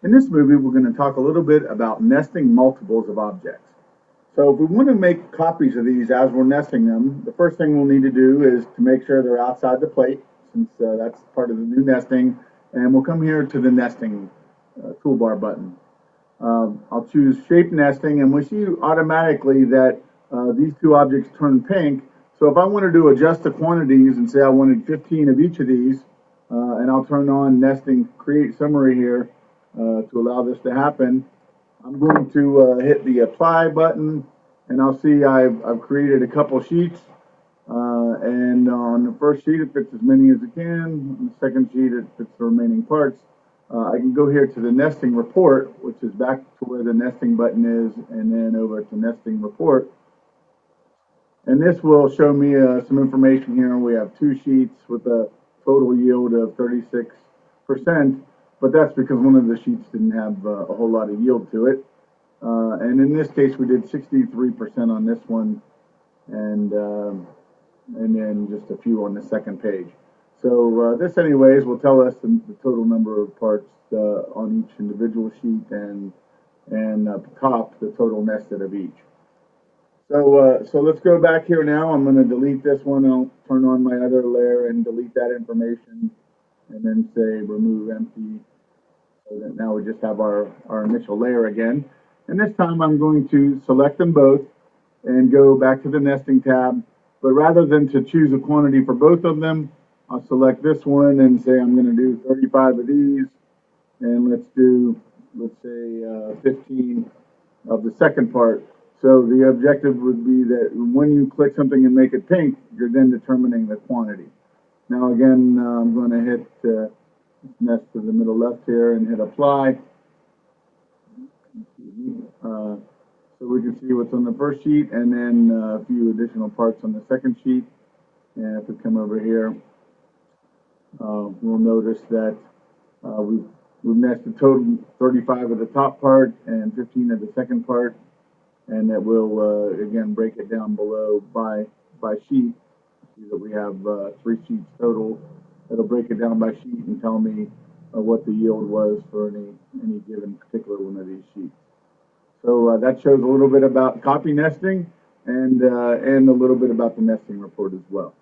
In this movie, we're going to talk a little bit about nesting multiples of objects. So if we want to make copies of these as we're nesting them, the first thing we'll need to do is to make sure they're outside the plate, since that's part of the new nesting. And we'll come here to the nesting toolbar button. I'll choose shape nesting, and we see automatically that these two objects turn pink. So if I wanted to adjust the quantities and say I wanted 15 of each of these, and I'll turn on nesting create summary here to allow this to happen, I'm going to hit the apply button, and I'll see I've created a couple sheets. And on the first sheet, it fits as many as it can. On the second sheet, it fits the remaining parts. I can go here to the nesting report, which is back to where the nesting button is, and then over to nesting report. And this will show me some information here. We have two sheets with a total yield of 36%, but that's because one of the sheets didn't have a whole lot of yield to it. And in this case, we did 63% on this one, and then just a few on the second page. So this anyways will tell us the total number of parts on each individual sheet, and at the top, the total nested of each. So let's go back here now. I'm going to delete this one. I'll turn on my other layer and delete that information, and then say remove empty. So that now we just have our initial layer again. And this time I'm going to select them both and go back to the nesting tab. But rather than to choose a quantity for both of them, I'll select this one and say I'm going to do 35 of these, and let's say 15 of the second part. So the objective would be that when you click something and make it pink, you're then determining the quantity. Now again, I'm going to hit nest to the middle left here and hit apply. So we can see what's on the first sheet, and then a few additional parts on the second sheet. And if we come over here, we'll notice that we've nested total 35 of the top part and 15 of the second part, and that will again break it down below by sheet. See that we have 3 sheets total. It'll break it down by sheet and tell me what the yield was for any given particular one of these sheets. So that shows a little bit about copy nesting, and a little bit about the nesting report as well.